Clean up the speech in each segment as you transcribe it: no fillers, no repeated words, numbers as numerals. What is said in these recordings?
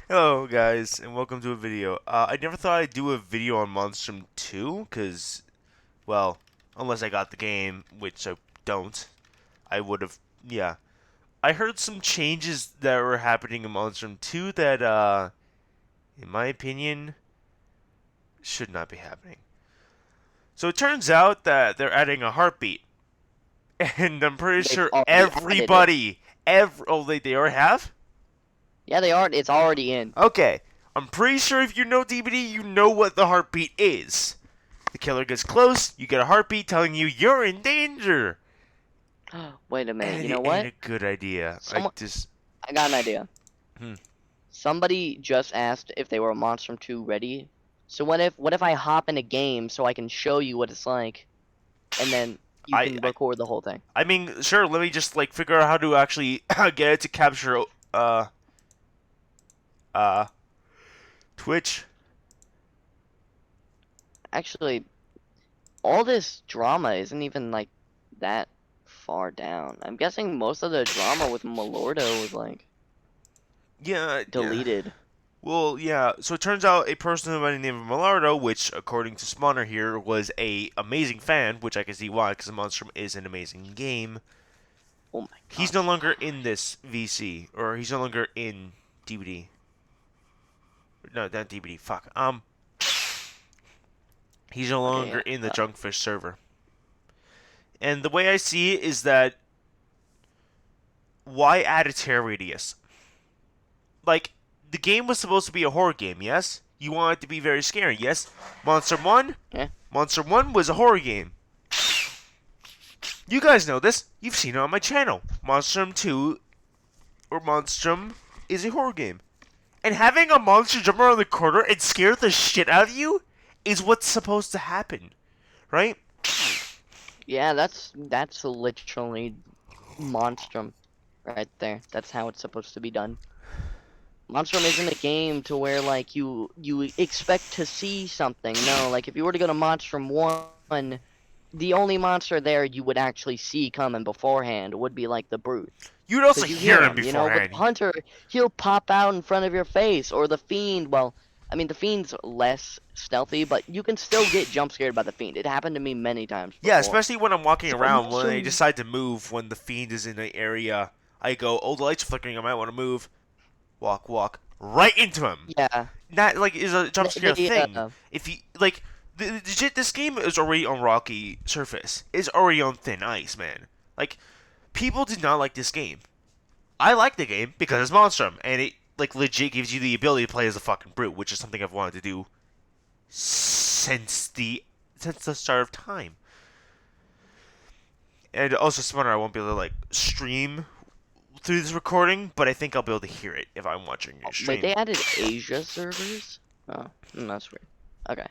Hello guys, and welcome to a video. I never thought I'd do a video on Monstrum 2, cause, well, unless I got the game, which I don't, I would have, yeah. I heard some changes that were happening in Monstrum 2 that, in my opinion, should not be happening. So it turns out that they're adding a heartbeat, and I'm pretty They've sure already added it. oh, they already have? Yeah, they are. It's already in. Okay, I'm pretty sure if you know DBD, you know what the heartbeat is. The killer gets close, you get a heartbeat telling you you're in danger. Wait a minute. You And know it ain't what? a good idea. Someone, I got an idea. Hmm. Somebody just asked if they were Monstrum 2 ready. So what if I hop in a game so I can show you what it's like, and then you I, can I, record the whole thing? I mean, sure. Let me just like figure out how to actually get it to capture uh Twitch. Actually, all this drama isn't even like that far down. I'm guessing most of the drama with Malordo was like Yeah, yeah. deleted. Well, yeah. So it turns out a person by the name of Malardo, which according to Spawner here was a amazing fan, which I can see why, because Monstrum is an amazing game. Oh my He's God, no longer Spawn. in this VC, or he's no longer in DBD. No, not DBD. Fuck. He's no Okay, longer yeah. in the Junkfish server. And the way I see it is that why add a tear radius? Like, the game was supposed to be a horror game, yes? You want it to be very scary, yes? Monster 1? Yeah. Monster 1 was a horror game. You guys know this. You've seen it on my channel. Monstrum 2 or Monstrum is a horror game. And having a monster jump around the corner and scare the shit out of you is what's supposed to happen, right? Yeah, that's literally Monstrum right there. That's how it's supposed to be done. Monstrum isn't a game to where like you expect to see something. No, like if you were to go to Monstrum 1, the only monster there you would actually see coming beforehand would be like the brute. You'd also Because you hear hear him him, you know, with beforehand. Hunter, he'll pop out in front of your face, or the Fiend, well, I mean, the Fiend's less stealthy, but you can still get jump scared by the Fiend. It happened to me many times Yeah, before. especially when I'm walking So around. When I Monstrum, decide to move, when the fiend is in the area, I go, "Oh, the lights are flickering. I might want to move." Walk, walk, right into him. yeah, That like is a jump scare they thing. If you like, this game is already on rocky surface. It's already on thin ice, man. Like, people did not like this game. I like the game because it's Monstrum, and it like legit gives you the ability to play as a fucking brute, which is something I've wanted to do since the start of time. And also, Smarter, I won't be able to like stream through this recording, but I think I'll be able to hear it if I'm watching your wait, stream. they added Asia servers? Oh, that's weird. Okay.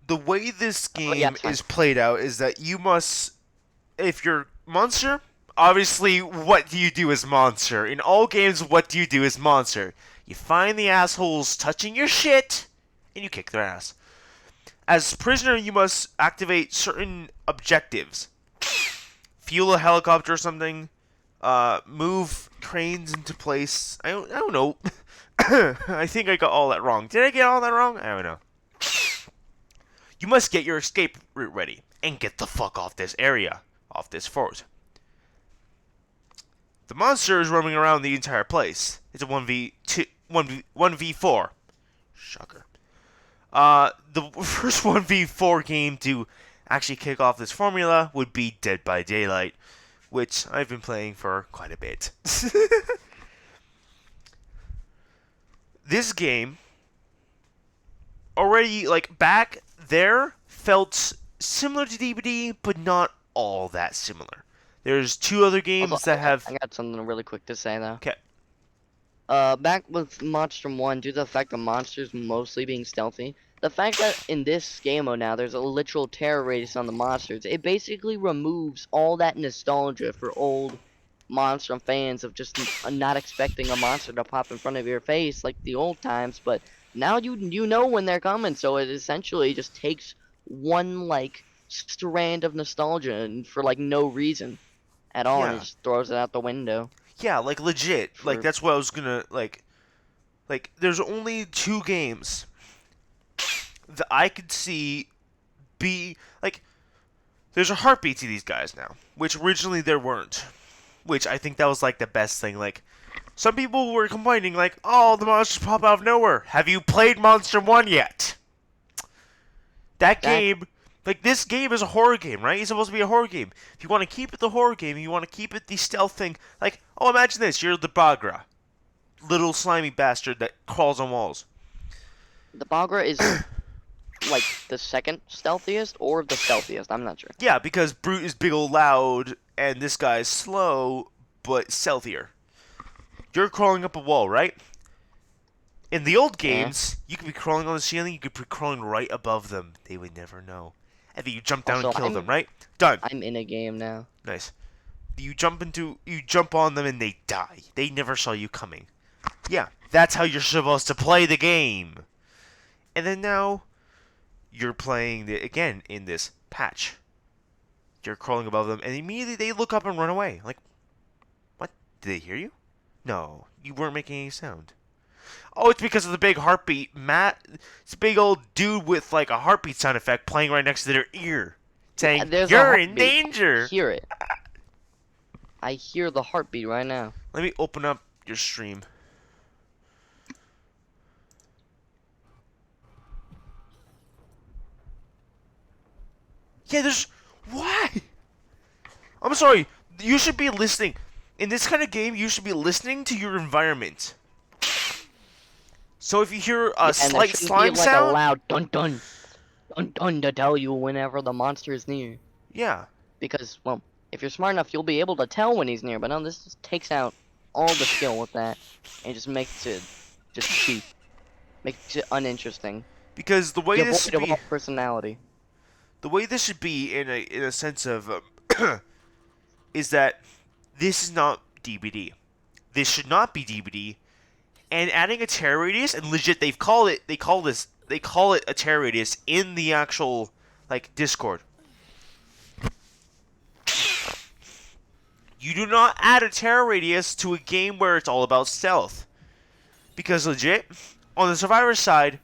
The way this Oh, yeah, game it's fine. is played out is that you must, if you're Monster, obviously, what do you do as Monster? In all games, what do you do as Monster? You find the assholes touching your shit, and you kick their ass. As Prisoner, you must activate certain objectives. Fuel a helicopter or something, move cranes into place. I don't know. I think I got all that wrong. Did I get all that wrong? I don't know. You must get your escape route ready and get the fuck off this area, off this fort. The monster is roaming around the entire place. It's a 1v2, 1v4. Shocker. The first 1v4 game to actually kick off this formula would be Dead by Daylight, which I've been playing for quite a bit. This game already, like, back there felt similar to DBD, but not all that similar. There's two other Also, games that have. I got something really quick to say though. Okay. Back with Monstrum 1, due to the fact that monsters mostly being stealthy, the fact that in this game mode now there's a literal terror radius on the monsters, it basically removes all that nostalgia for old Monstrum fans of just not expecting a monster to pop in front of your face like the old times, but now you know when they're coming, so it essentially just takes one like strand of nostalgia and for like no reason at all, and it Yeah. just throws it out the window Yeah, like legit. Like for that's what I was gonna like. Like, there's only 2 games that I could see be like. There's a heartbeat to these guys now, which originally there weren't. Which I think that was like the best thing. Like, some people were complaining, like, "Oh, the monsters pop out of nowhere." Have you played Monstrum 1 yet? That Zach, game, like, this game is a horror game, right? It's supposed to be a horror game. If you want to keep it the horror game, you want to keep it the stealth thing. Like, oh, imagine this: you're the Bagra, little slimy bastard that crawls on walls. the Bagra is like the second stealthiest or the stealthiest. I'm not sure. Yeah, because Brute is big old loud, and this guy is slow but stealthier. You're crawling up a wall, right? In the old Yeah. games, you could be crawling on the ceiling, you could be crawling right above them. They would never know. And then you jump down Also, and kill them, right? Done. I'm in a game now. Nice. You jump on them and they die. They never saw you coming. Yeah, that's how you're supposed to play the game. And then now, you're playing again in this patch. You're crawling above them, and immediately they look up and run away. Like, what? Did they hear you? No, you weren't making any sound. Oh, it's because of the big heartbeat. Matt, it's a big old dude with like a heartbeat sound effect playing right next to their ear, saying, There's a "You're in heartbeat. danger." I hear it. I hear the heartbeat right now. Let me open up your stream. Yeah, there's... Why? I'm sorry. You should be listening. In this kind of game, you should be listening to your environment. So if you hear a And there slight shouldn't slime be like a sound... loud dun dun dun dun to tell you whenever the monster is near. Yeah. Because, well, if you're smart enough, you'll be able to tell when he's near. But no, this just takes out all the skill with that, and just makes it just cheap, makes it uninteresting. Because the way this should Devoid of be... all personality. The way this should be, in a sense of... is that this is not DBD. This should not be DBD. And adding a terror radius, and legit, they call it a terror radius in the actual, like, Discord. You do not add a terror radius to a game where it's all about stealth. Because legit, on the survivor side,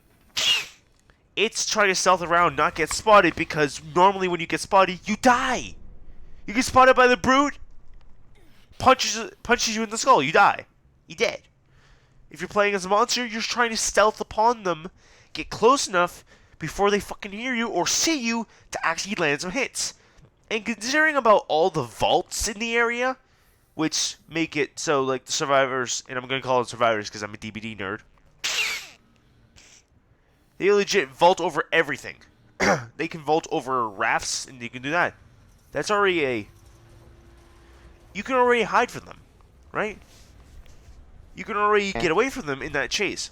it's trying to stealth around, not get spotted, because normally when you get spotted, you die. You get spotted by the brute, punches you in the skull, you die. You dead. If you're playing as a monster, you're trying to stealth upon them, get close enough before they fucking hear you or see you to actually land some hits. And considering about all the vaults in the area, which make it so, like, the survivors, and I'm going to call them survivors because I'm a DBD nerd, they legit vault over everything. They can vault over rafts, and you can do that. That's already a... You can already hide from them, right? You can already get away from them in that chase.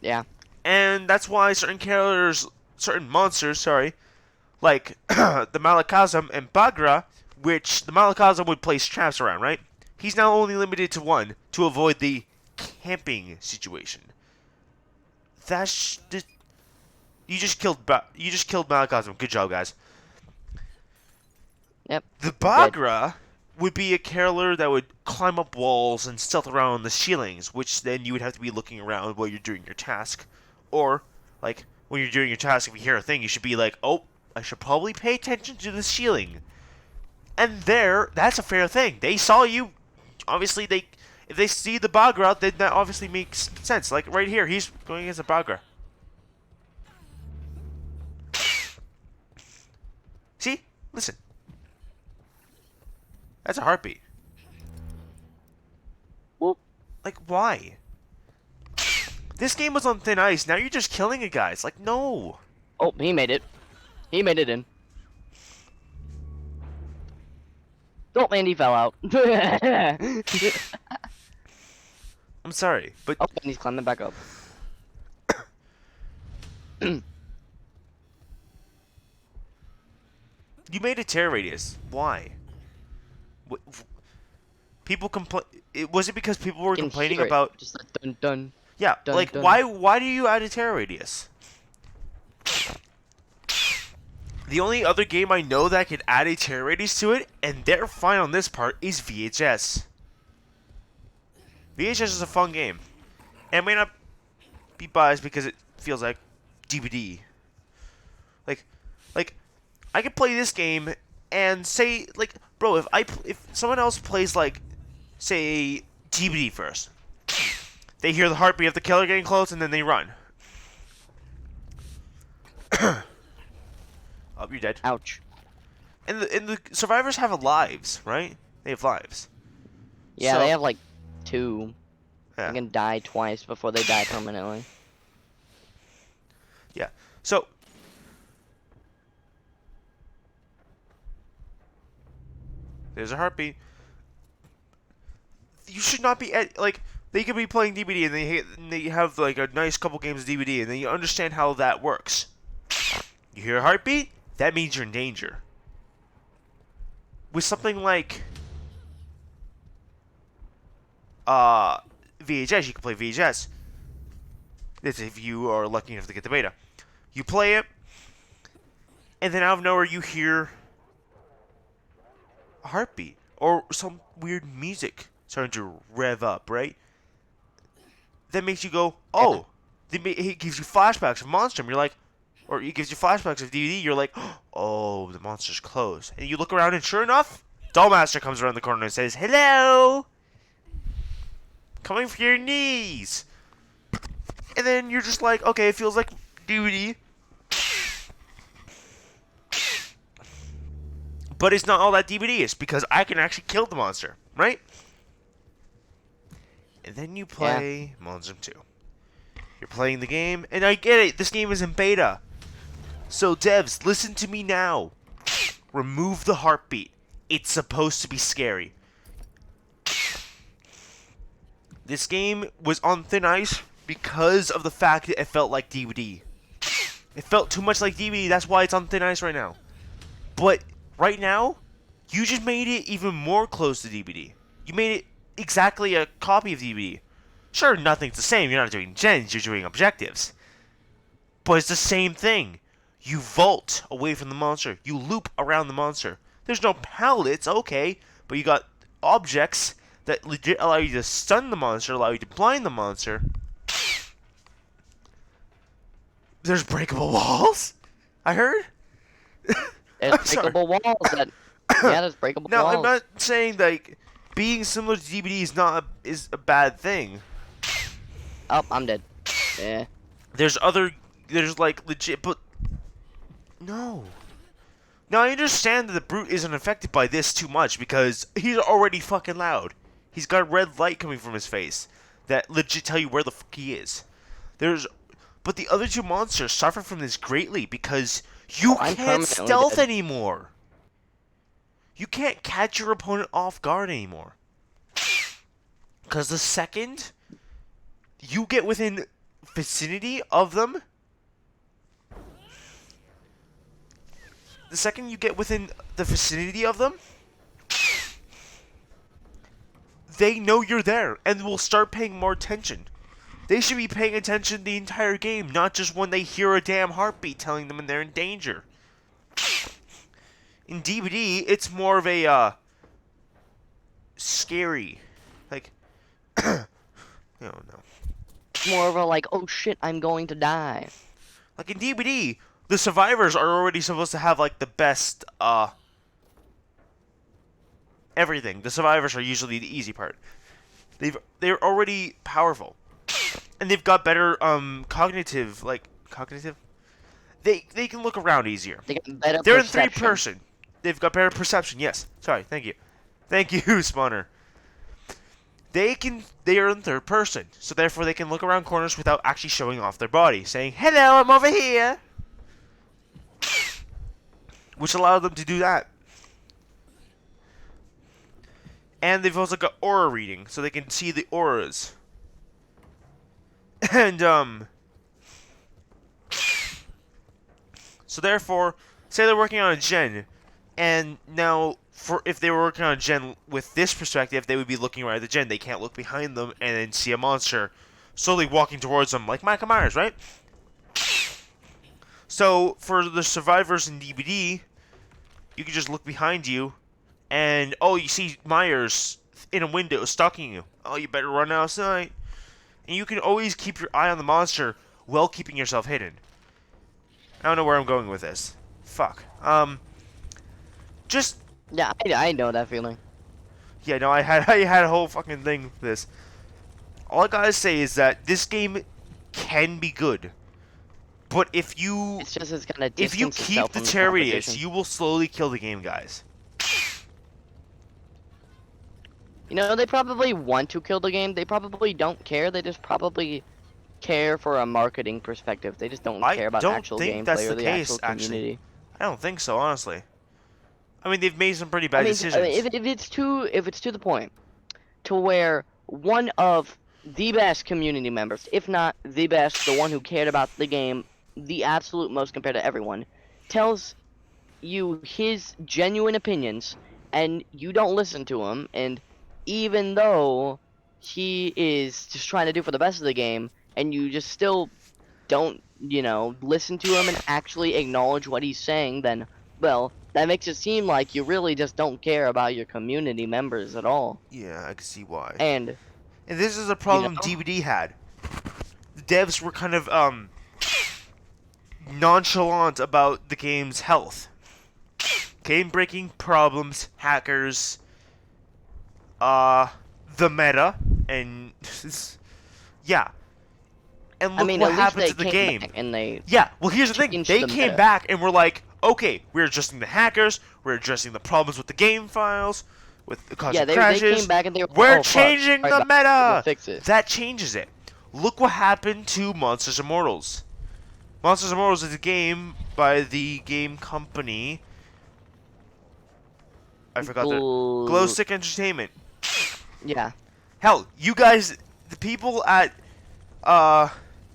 Yeah. And that's why certain monsters, like the Malakazam and Bagra, which the Malakazam would place traps around, right? He's now only limited to one to avoid the camping situation. You just killed Malakazam. Good job, guys. Yep. The Bagra would be a caroler that would climb up walls and stealth around the ceilings, which then you would have to be looking around while you're doing your task. Or, like, when you're doing your task, if you hear a thing, you should be like, oh, I should probably pay attention to the ceiling. And that's a fair thing. They saw you. Obviously, if they see the Bagra, then that obviously makes sense. Like, right here, he's going against a Bagra. See? Listen. That's a heartbeat. Whoop. Like, why? This game was on thin ice. Now you're just killing a guy. It's like, no. Oh, he made it. He made it in. Oh, and he fell out. I'm sorry, but... Oh, and he's climbing back up. You made a terror radius. Why? People complain... Was it because people were complaining about... Just like dun dun. Yeah, dun, like, dun. why do you add a terror radius? The only other game I know that could add a terror radius to it, and they're fine on this part, is VHS. VHS is a fun game. And it may not be biased because it feels like DVD. Like, like I could play this game and say like, bro, if someone else plays like, say DVD first, they hear the heartbeat of the killer getting close and then they run. Oh, you're dead. Ouch. And the survivors have lives, right? They have lives. Yeah, So, they have like 2. yeah, They can die twice before they die permanently. yeah. So, there's a heartbeat. You should not be like they could be playing DVD and they have like a nice couple games of DVD and then you understand how that works. You hear a heartbeat, that means you're in danger. With something like VHS, you can play VHS. That's if you are lucky enough to get the beta. You play it, and then out of nowhere you hear a heartbeat or some weird music starting to rev up, right? That makes you go, Yeah. oh. It gives you flashbacks of Monstrum. You're like, or it gives you flashbacks of DVD. You're like, oh, the monster's close. And you look around, and sure enough, Dollmaster comes around the corner and says, hello! Coming for your knees! And then you're just like, okay, it feels like DVD. But it's not all that DVD is because I can actually kill the monster, right? And then you play Monstrum 2. You're playing the game, and I get it, this game is in beta. So devs, listen to me now. Remove the heartbeat. It's supposed to be scary. This game was on thin ice because of the fact that it felt like DVD. It felt too much like DVD, that's why it's on thin ice right now. But right now, you just made it even more close to DVD. You made it exactly a copy of DVD. Sure, nothing's the same. You're not doing gens, you're doing objectives. But it's the same thing. You vault away from the monster. You loop around the monster. There's no pallets, okay, but you got objects that legit allow you to stun the monster, allow you to blind the monster. There's breakable walls? I heard? There's breakable walls that. Yeah, there's breakable Now, walls. I'm not saying, like, being similar to DVD is a bad thing. Oh, I'm dead. Yeah. There's like legit, but no. Now I understand that the brute isn't affected by this too much because he's already fucking loud. He's got red light coming from his face that legit tell you where the fuck he is. But the other two monsters suffer from this greatly because you I'm can't permanently stealth dead. anymore. You can't catch your opponent off guard anymore. Because the second you get within vicinity of them, they know you're there and will start paying more attention. They should be paying attention the entire game, not just when they hear a damn heartbeat telling them they're in danger. In DVD, it's more of a scary, like, I don't know. More of a like, oh shit, I'm going to die. Like in DVD, the survivors are already supposed to have like the best everything. The survivors are usually the easy part. They're already powerful. And they've got better cognitive. They can look around easier. They get better They're in perception. 3-person. They've got better perception. Yes. Sorry. Thank you. Thank you, Spawner. They are in 3rd person, so therefore they can look around corners without actually showing off their body, saying, "Hello, I'm over here," which allows them to do that. And they've also got aura reading, so they can see the auras. And so therefore, say they're working on a gen, and now if they were working on a gen with this perspective, they would be looking right at the gen. They can't look behind them and then see a monster slowly walking towards them, like Michael Myers, right? So for the survivors in DVD, you can just look behind you, and oh, you see Myers in a window stalking you. Oh, you better run outside. and you can always keep your eye on the monster while keeping yourself hidden. I don't know where I'm going with this. Fuck. Just Yeah, I know that feeling. yeah, no, I had a whole fucking thing for this. All I gotta say is that this game can be good, but It's just it's gonna if you distance keep itself the from the terror radius, competition. you will slowly kill the game, guys. You know, they probably want to kill the game. They probably don't care. They just probably care for a marketing perspective. They just don't I care about don't actual think that's gameplay the or the case, actual actually. community. I don't think so, honestly. I mean, they've made some pretty I bad mean, decisions. if it's to the point to where one of the best community members, if not the best, the one who cared about the game the absolute most compared to everyone, tells you his genuine opinions and you don't listen to him, and even though he is just trying to do for the best of the game and you just still don't, listen to him and actually acknowledge what he's saying, then, well, that makes it seem like you really just don't care about your community members at all. Yeah, I can see why. And, And this is a you problem know, DVD had. The devs were kind of nonchalant about the game's health. Game breaking problems, hackers, uh, the meta, and yeah. And I look mean, what at least happened they to the came game. back and they Yeah, well, here's the thing. changed They the came meta. back and were like, okay, we're adjusting the hackers, we're addressing the problems with the game files, with the Yeah, causing they came crashes. back and they were like, We're oh fuck, changing alright the guys, we're gonna meta! fix it. That changes it. Look what happened to Monsters Immortals. Monsters Immortals is a game by the game company. I forgot their Gl- Glowstick Entertainment. yeah. Hell, you guys, the people at uh,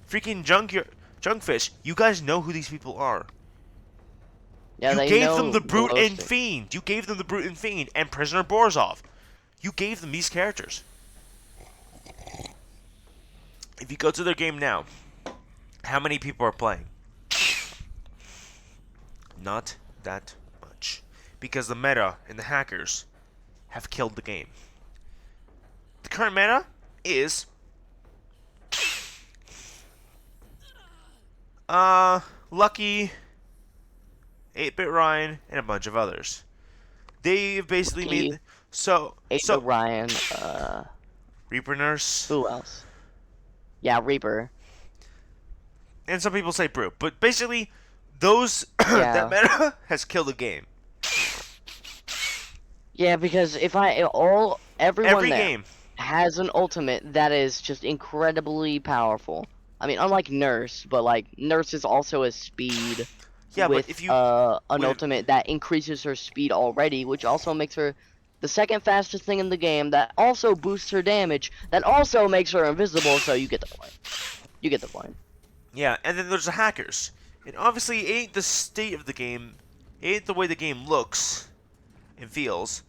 freaking Junkfish, you guys know who these people are. Yeah, You they gave them know the Brute glow and stick. Fiend. You gave them the Brute and Fiend and Prisoner Borzov. You gave them these characters. If you go to their game now, how many people are playing? Not that much. Because the meta and the hackers have killed the game. The current meta is Lucky, 8-Bit Ryan, and a bunch of others. They've basically Lucky, made so Ava so Ryan, Reaper Nurse, who else? Yeah, Reaper. and some people say Brute, but basically those that Yeah. meta has killed the game. Yeah, because if everyone Every there game. has an ultimate that is just incredibly powerful. I mean, unlike Nurse, but like Nurse is also a speed Yeah, but with if you an with ultimate that increases her speed already, which also makes her the second fastest thing in the game, that also boosts her damage, that also makes her invisible, so you get the point. You get the point. yeah, and then there's the hackers. And obviously it ain't the state of the game, it ain't the way the game looks and feels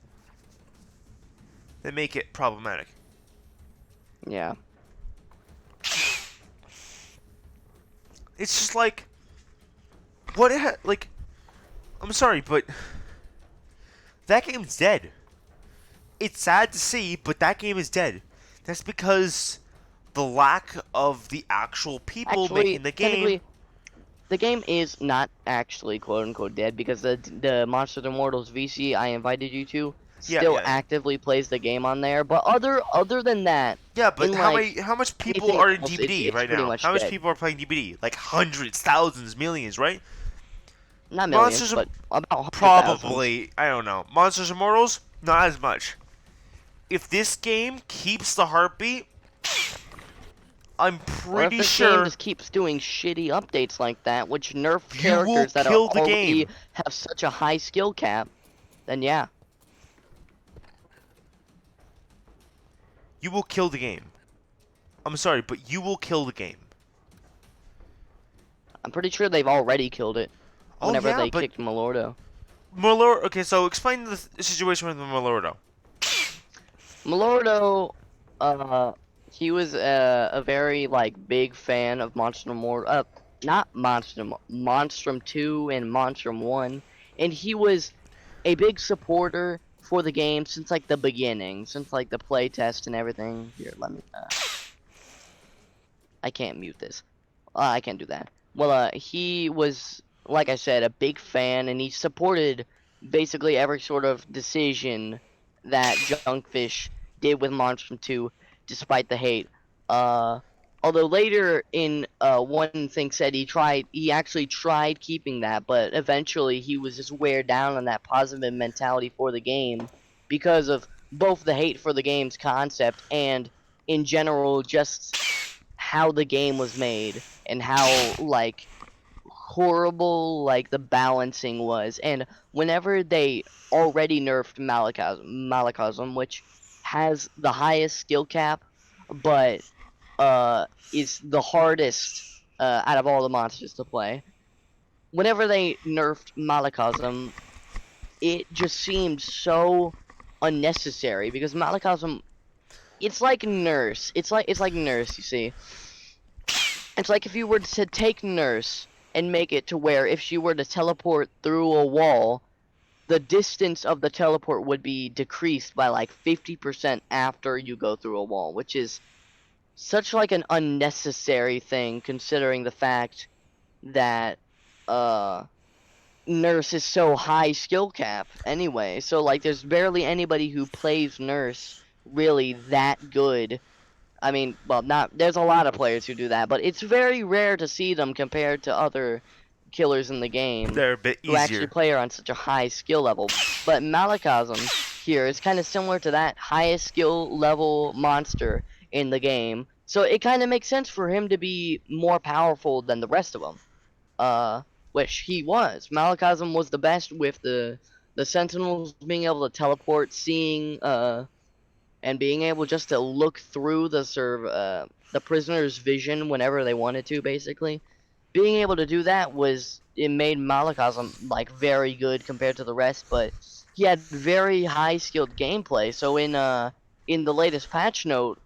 that make it problematic. Yeah. It's just like like I'm sorry, but that game's dead. It's sad to see, but that game is dead. That's because the lack of the actual people Actually, making the game. technically, the game is not actually quote unquote dead because the Monsters Immortals VC I invited you to Yeah, still yeah, actively plays the game on there. But other than that, yeah. But in like how much people anything are in else, DBD it's right pretty now? much How much dead. people are playing DBD? Like hundreds, thousands, millions, right? Not millions, Monsters but about 100,000. probably, I don't know. Monsters Immortals, not as much. If this game keeps the heartbeat, I'm Or if pretty this game sure just keeps doing shitty updates like that, which nerf you will characters that are kill the already game. have such a high skill cap, then yeah, You will kill the game. I'm sorry, but you will kill the game. I'm pretty sure they've already killed it Oh whenever yeah, they but kicked Malordo. Malor. Okay, so explain the situation with Malordo. Malordo, he was a very like big fan of not Monstrum, Monstrum 2 and Monstrum 1, and he was a big supporter for the game since like the beginning, since like the playtest and everything. Here, let me. I can't mute this. I can't do that. Well, he was, like I said, a big fan, and he supported basically every sort of decision that Junkfish did with Monstrum 2, despite the hate. Uh, Although later in one thing said he actually tried keeping that, but eventually he was just wear down on that positive mentality for the game because of both the hate for the game's concept and in general just how the game was made and how like horrible like the balancing was. And whenever they already nerfed Malachasm, which has the highest skill cap, but is the hardest out of all the monsters to play. Whenever they nerfed Malachasm, it just seemed so unnecessary because Malachasm, it's like Nurse. It's like Nurse, you see. It's like if you were to take Nurse and make it to where if she were to teleport through a wall, the distance of the teleport would be decreased by like 50% after you go through a wall, which is such like an unnecessary thing considering the fact that uh Nurse is so high skill cap anyway. So like there's barely anybody who plays Nurse really that good. I mean, well, not there's a lot of players who do that, but it's very rare to see them compared to other killers in the game They're a bit who actually easier. play her on such a high skill level. But Malachasm here is kind of similar to that highest skill level monster in the game, so it kind of makes sense for him to be more powerful than the rest of them. Uh, which he was. Malachasm was the best with the Sentinels being able to teleport, seeing and being able just to look through the prisoner's vision whenever they wanted to, basically. Being able to do that was it made Malachasm like very good compared to the rest, but he had very high skilled gameplay. So in the latest patch note,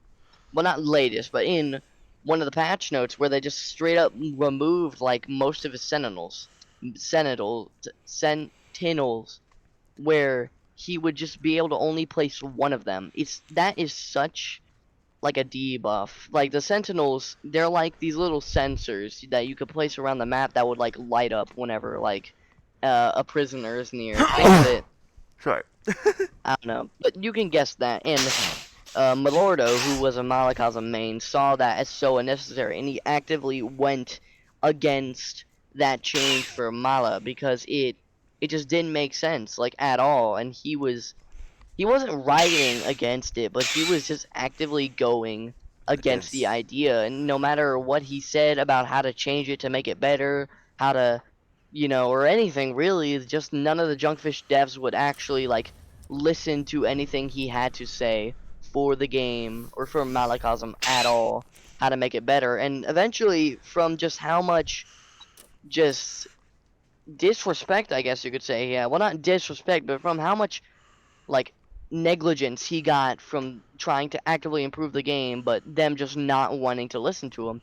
well, not latest, but in one of the patch notes where they just straight up removed like most of his sentinels, where he would just be able to only place one of them. That is such like a debuff. Like the sentinels, they're like these little sensors that you could place around the map that would like light up whenever like a prisoner is near. Think of it, Sorry. I don't know, but you can guess that. And Milordo, who was a Malachasm main, saw that as so unnecessary, and he actively went against that change for Mala because it just didn't make sense like at all, and he wasn't writing against it, but he was just actively going against the Against. idea. And no matter what he said about how to change it to make it better, how to, or anything really, just none of the Junkfish devs would actually like listen to anything he had to say for the game or for Malachasm at all, how to make it better. And eventually, from just how much just disrespect, I guess you could say, yeah, well, not disrespect, but from how much like negligence he got from trying to actively improve the game, but them just not wanting to listen to him.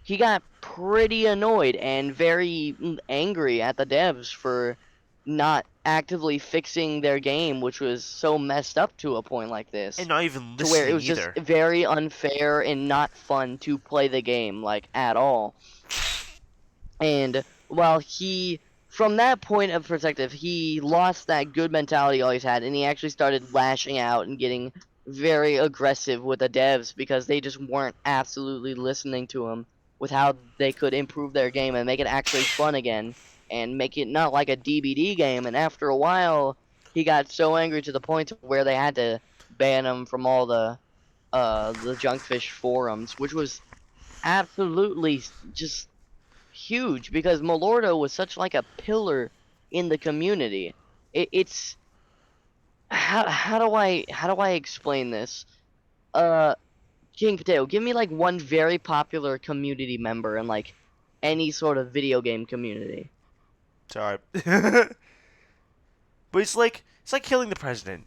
He got pretty annoyed and very angry at the devs for not actively fixing their game, which was so messed up to a point like And this, not even to where it listening was just either. very unfair and not fun to play the game like at all. And while he, from that point of perspective, he lost that good mentality he always had, and he actually started lashing out and getting very aggressive with the devs because they just weren't absolutely listening to him with how they could improve their game and make it actually fun again and make it not like a DBD game. And after a while, he got so angry to the point where they had to ban him from all the Junkfish forums, which was absolutely just huge because Malordo was such like a pillar in the community. It's how do I explain this? Uh, King Potato, give me like one very popular community member in like any sort of video game community. Sorry. But it's like killing the president.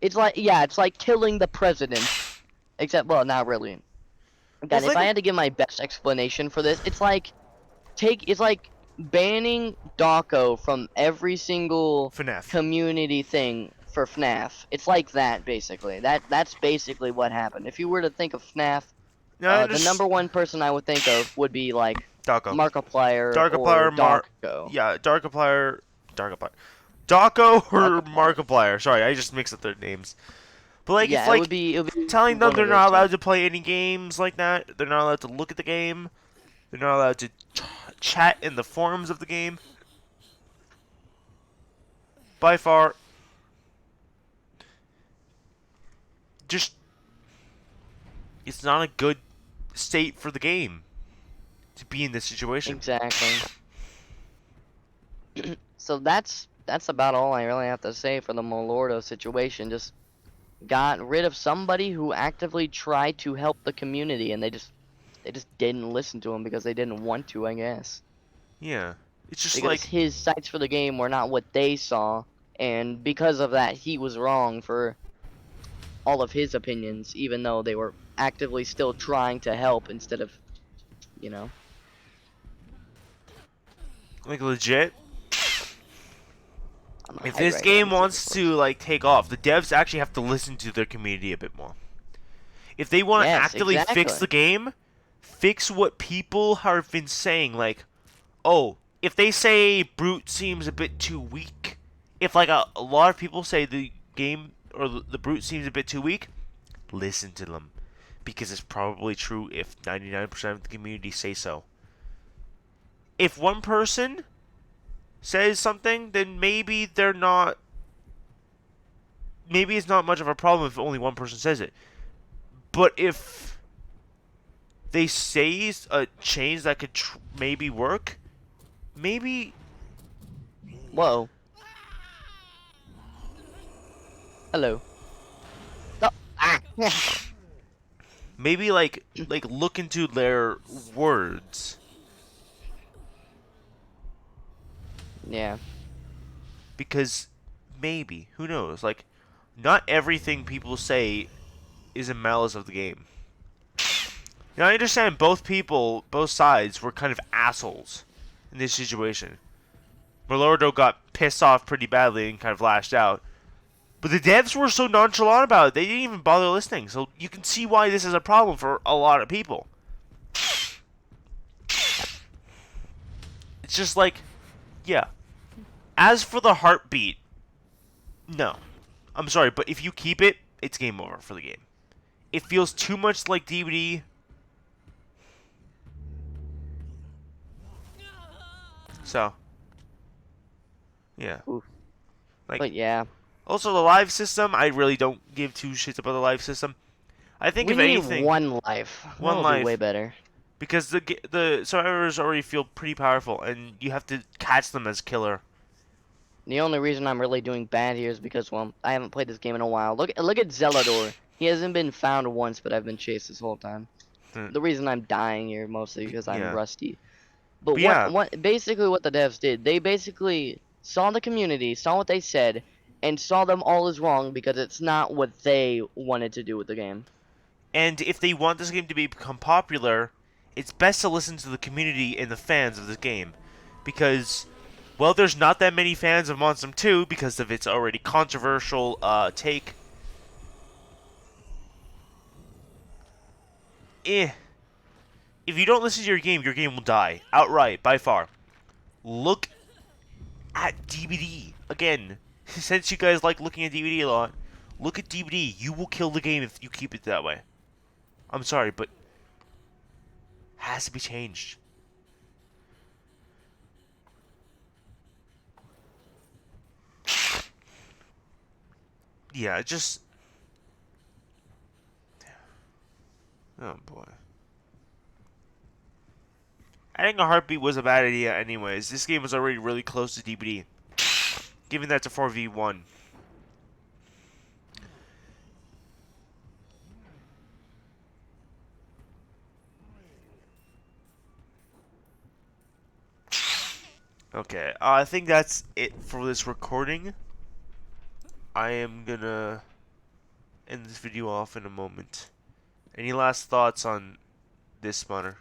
It's like killing the president. Except, well, not really. Well, God, it's if like I a had to give my best explanation for this, it's like banning Dawko from every single FNAF. community thing for FNAF. It's like that basically. That's basically what happened. If you were to think of FNAF Now I The understand. number one person I would think of would be like Dako. Markiplier or Darkiplier, Doggo. yeah, Darkiplier, Dako or Markiplier. Markiplier. Sorry, I just mixed up their names. But like, it's Yeah, like it would be telling them one they're of those not two. allowed to play any games like that. They're not allowed to look at the game. They're not allowed to chat in the forums of the game. By far, just it's not a good state for the game to be in this situation. Exactly. So that's about all I really have to say for the Molordo situation. Just got rid of somebody who actively tried to help the community, and they just didn't listen to him because they didn't want to, I guess. Yeah, it's just Because like his sights for the game were not what they saw, and because of that, he was wrong for all of his opinions, even though they were actively still trying to help instead of, you know. legit. I'm gonna If hide this right here. Let game me see if this wants to works. like take off, the devs actually have to listen to their community a bit more. If they want to Yes, actively fix exactly. the game, fix what people have been saying. Like, oh, if they say Brute seems a bit too weak, if like a lot of people say the game or the Brute seems a bit too weak, listen to them. Because it's probably true if 99% of the community say so. If one person says something, then maybe they're not. Maybe it's not much of a problem if only one person says it. But if they say a change that could maybe work, maybe Whoa. Hello. Oh, ah. maybe like look into their words Yeah. because maybe who knows like not everything people say is a malice of the game. Now I understand both sides were kind of assholes in this situation. Melordo got pissed off pretty badly and kind of lashed out. But the devs were so nonchalant about it, they didn't even bother listening. So you can see why this is a problem for a lot of people. It's just like, yeah. As for the heartbeat, no. I'm sorry, but if you keep it, it's game over for the game. It feels too much like DVD. So, yeah. Oof. Like, But yeah. also the live system, I really don't give two shits about the live system. I think We if need anything, one life. That one would be way life. better. Because the survivors already feel pretty powerful, and you have to catch them as killer. The only reason I'm really doing bad here is because, well, I haven't played this game in a while. Look at Zelador. He hasn't been found once, but I've been chased this whole time. Hmm. The reason I'm dying here mostly because I'm Yeah, rusty. But but yeah, what basically what the devs did, they basically saw the community, saw what they said, and saw them all as wrong because it's not what they wanted to do with the game. and if they want this game to become popular, it's best to listen to the community and the fans of this game, because well, there's not that many fans of Monstrum 2 because of its already controversial take. Eh. If you don't listen to your game will die outright by far. Look at DVD again. Since you guys like looking at DVD a lot, look at DVD. You will kill the game if you keep it that way. I'm sorry, but has to be changed. Yeah, just oh boy. Adding a heartbeat was a bad idea anyways. This game was already really close to DVD. Given that's a 4v1. Okay, I think that's it for this recording. I am gonna end this video off in a moment. Any last thoughts on this spawner?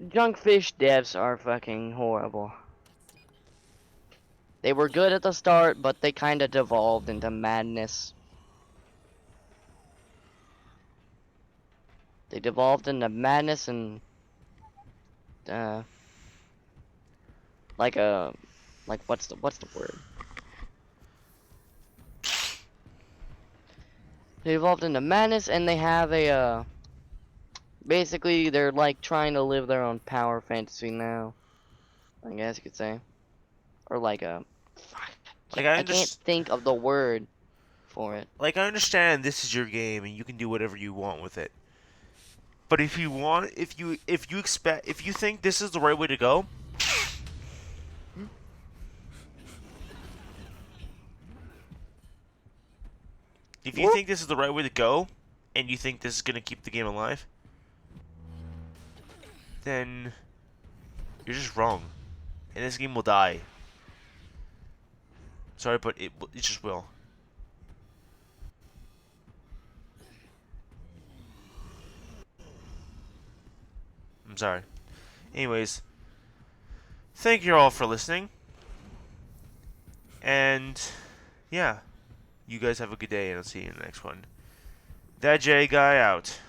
Junkfish devs are fucking horrible. They were good at the start, but they kind of devolved into madness. They devolved into madness and uh like a like what's the word? They evolved into madness and they have a basically they're like trying to live their own power fantasy now. I guess you could say. Or like a Like I can't think of the word for it. I understand this is your game and you can do whatever you want with it. But if you want, if you think this is the right way to go, if you Whoop. think this is the right way to go, and you think this is gonna keep the game alive, then you're just wrong, and this game will die. Sorry, but it just will. I'm sorry. Anyways, thank you all for listening, and yeah, you guys have a good day, and I'll see you in the next one. That J guy out.